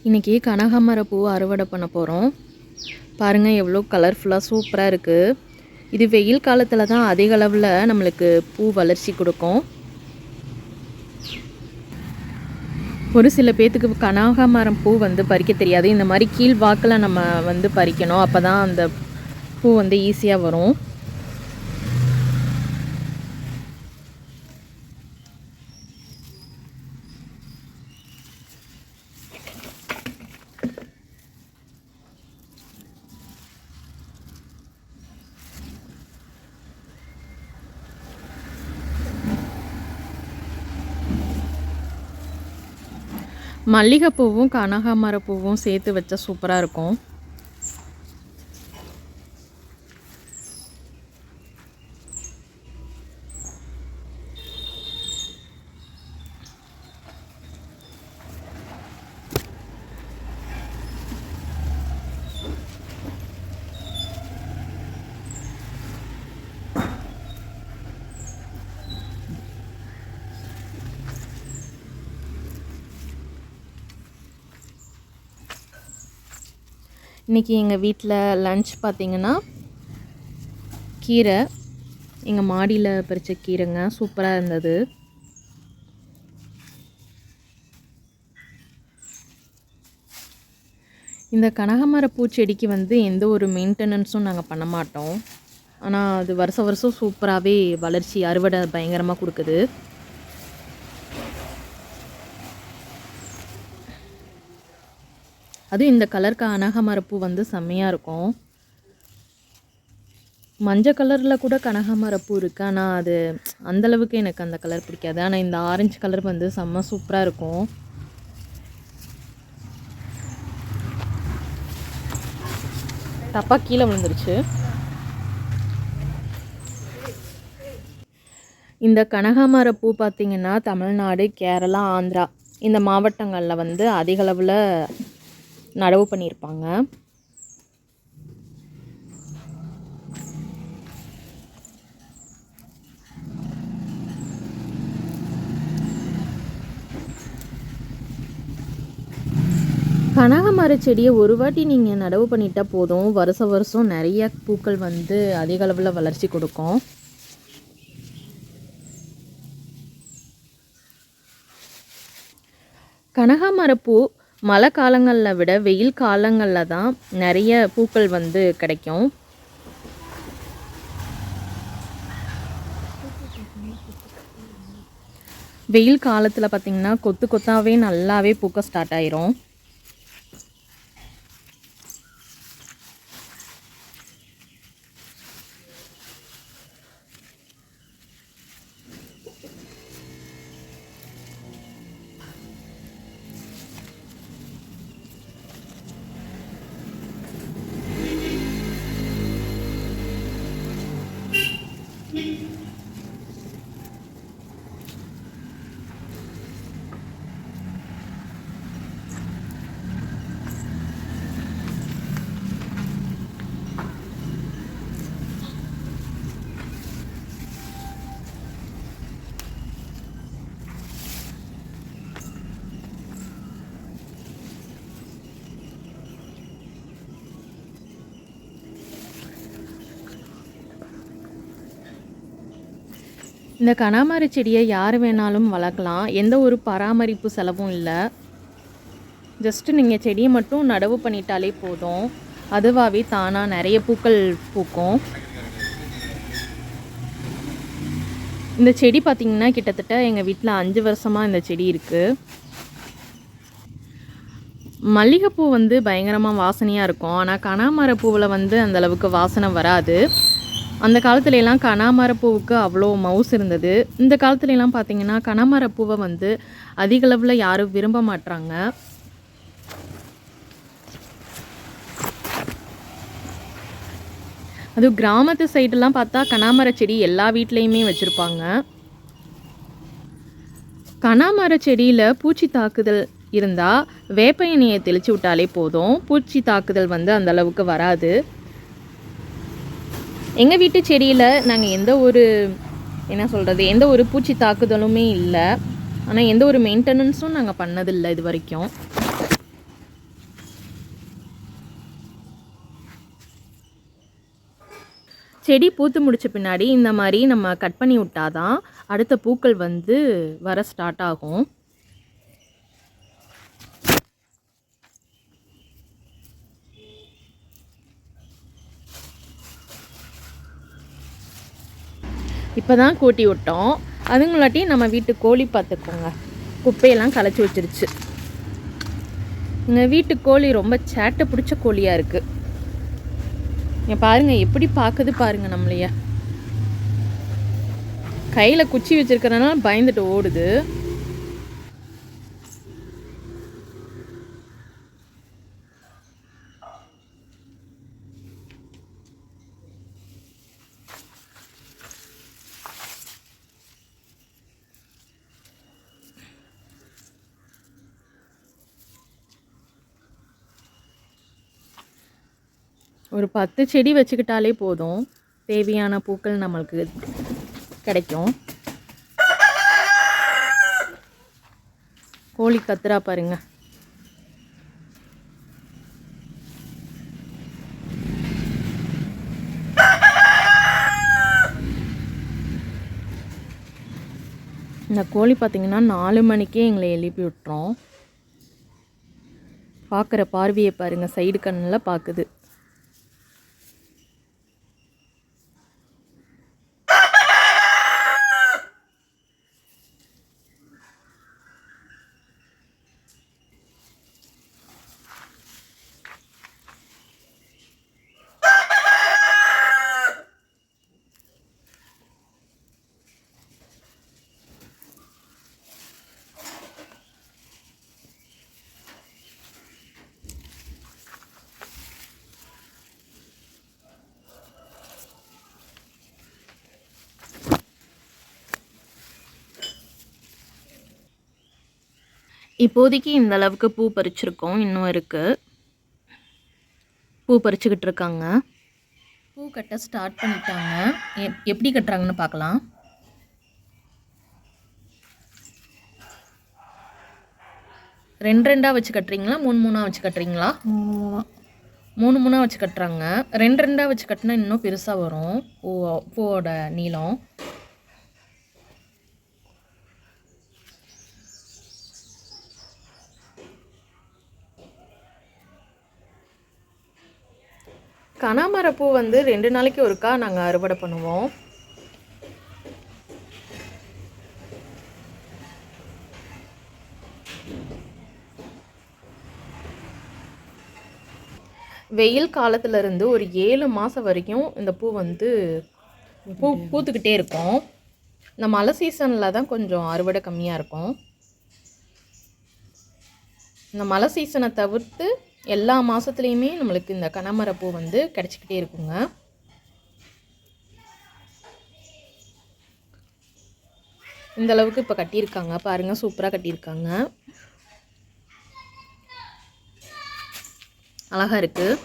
இன்றைக்கி கனகாமர பூ அறுவடை பண்ண போகிறோம். பாருங்கள் எவ்வளோ கலர்ஃபுல்லாக சூப்பராக இருக்குது. இது வெயில் காலத்தில் தான் அதிக அளவில் நம்மளுக்கு பூ வளர்ச்சி கொடுக்கும். ஒரு சில பேர்த்துக்கு கனகாமரம் பூ பறிக்க தெரியாது. இந்த மாதிரி கீழ் வாக்கில் நம்ம பறிக்கணும். அப்போ தான் அந்த பூ ஈஸியாக வரும். மல்லிகைப்பூவும் கனகாமர பூவும் சேர்த்து வச்சா சூப்பராக இருக்கும். இன்றைக்கி எங்கள் வீட்டில் லன்ச் பார்த்திங்கன்னா கீரை, எங்கள் மாடியில் பறித்த கீரைங்க, சூப்பராக இருந்தது. இந்த கனகாமர பூச்செடிக்கு எந்த ஒரு மெயின்டெனன்ஸும் நாங்கள் பண்ண மாட்டோம். ஆனால் அது வருஷம் சூப்பராகவே வளர்ச்சி அறுவடை பயங்கரமாக கொடுக்குது. அதுவும் இந்த கலர் கனகாமரப்பூ செம்மையாக இருக்கும். மஞ்சள் கலரில் கூட கனகாமரப்பூ இருக்குது. ஆனால் அது அந்தளவுக்கு எனக்கு அந்த கலர் பிடிக்காது. ஆனால் இந்த ஆரஞ்சு கலர் செம்ம சூப்பராக இருக்கும். தப்பாக கீழே விழுந்துருச்சு. இந்த கனகாமரப்பூ பார்த்திங்கன்னா தமிழ்நாடு, கேரளா, ஆந்திரா இந்த மாவட்டங்களில் அதிக அளவில் நடவு பண்ணியிருப்பாங்க. கனகாமர செடியை ஒரு வாட்டி நீங்கள் நடவு பண்ணிட்டா போதும், வருஷம் நிறைய பூக்கள் அதிக அளவில் வளர்ச்சி கொடுக்கும். கனகாமரப்பூ மழை காலங்களில் விட வெயில் காலங்களில் தான் நிறைய பூக்கள் கிடைக்கும். வெயில் காலத்தில் பார்த்திங்கன்னா கொத்தாவே நல்லாவே பூக்க ஸ்டார்ட் ஆயிரும். இந்த கனகாமர செடியை யார் வேணாலும் வளர்க்கலாம். எந்த ஒரு பராமரிப்பு செலவும் இல்லை. ஜஸ்ட்டு நீங்கள் செடியை மட்டும் நடவு பண்ணிட்டாலே போதும், அதுவாகவே தானாக நிறைய பூக்கள் பூக்கும். இந்த செடி பார்த்திங்கன்னா கிட்டத்தட்ட எங்கள் வீட்டில் 5 வருஷமாக இந்த செடி இருக்குது. மல்லிகைப்பூ பயங்கரமாக வாசனையாக இருக்கும். ஆனால் கனகாமர பூவில் அந்தளவுக்கு வாசனை வராது. அந்த காலத்துலலாம் கனகாமரப்பூவுக்கு அவ்வளோ மவுஸ் இருந்தது. இந்த காலத்துலலாம் பார்த்திங்கன்னா கனகாமரப்பூவை அதிக அளவில் யாரும் விரும்ப மாட்டாங்க. அதுவும் கிராமத்து சைடெல்லாம் பார்த்தா கனகாமர செடி எல்லா வீட்லேயுமே வச்சுருப்பாங்க. கனகாமர செடியில் பூச்சி தாக்குதல் இருந்தால் வேப்ப எண்ணெயை தெளித்து விட்டாலே போதும், பூச்சி தாக்குதல் அந்தளவுக்கு வராது. எங்கள் வீட்டு செடியில் நாங்கள் எந்த ஒரு பூச்சி தாக்குதலுமே இல்லை. ஆனால் எந்த ஒரு மெயின்டெனன்ஸும் நாங்கள் பண்ணதில்லை இது வரைக்கும். செடி பூத்து முடித்த பின்னாடி இந்த மாதிரி நம்ம கட் பண்ணி விட்டாதான் அடுத்த பூக்கள் வந்து வர ஸ்டார்ட் ஆகும். இப்போ தான் கூட்டி விட்டோம். அதுங்களாட்டி நம்ம வீட்டு கோழி பார்த்துக்கோங்க, குப்பையெல்லாம் களைச்சி வச்சிருச்சு. எங்கள் வீட்டு கோழி ரொம்ப சேட்டை பிடிச்ச கோழியாக இருக்குது. இங்கே பாருங்கள் எப்படி பார்க்குது பாருங்கள். நம்மளைய கையில் குச்சி வச்சுருக்கிறதுனால பயந்துட்டு ஓடுது. ஒரு 10 செடி வச்சுக்கிட்டாலே போதும், தேவையான பூக்கள் நம்மளுக்கு கிடைக்கும். கோழி கத்துறா பாருங்க. இந்த கோழி பார்த்திங்கன்னா 4 மணிக்கே எங்களை எழுப்பி விட்டுறோம். பார்க்குற பார்வையை பாருங்கள், சைடு கண்ணில் பார்க்குது. இப்போதைக்கு இந்த அளவுக்கு பூ பறிச்சிருக்கோம். இன்னும் இருக்குது, பூ பறிச்சுக்கிட்டு இருக்காங்க. பூ கட்ட ஸ்டார்ட் பண்ணிட்டாங்க. எப்படி கட்டுறாங்கன்னு பார்க்கலாம். ரெண்டாக வச்சு கட்டுறீங்களா, 3 வச்சு கட்டுறீங்களா? 3 வச்சு கட்டுறாங்க. 2 வச்சு கட்டினா இன்னும் பெருசாக வரும் பூவோட நீளம். கனகாமரப்பூ வந்து 2 நாளைக்கு ஒருக்கா நாங்கள் அறுவடை பண்ணுவோம். வெயில் காலத்துலேருந்து ஒரு 7 மாதம் வரைக்கும் இந்த பூ வந்து பூத்துக்கிட்டே இருக்கும். இந்த மழை சீசனில் தான் கொஞ்சம் அறுவடை கம்மியாக இருக்கும். இந்த மழை சீசனை தவிர்த்து எல்லா மாதத்துலேயுமே நம்மளுக்கு இந்த கனகாமரப்பூ வந்து கிடச்சிக்கிட்டே இருக்குங்க. இந்த அளவுக்கு இப்போ கட்டியிருக்காங்க பாருங்கள், சூப்பராக கட்டியிருக்காங்க, அழகாக இருக்குது.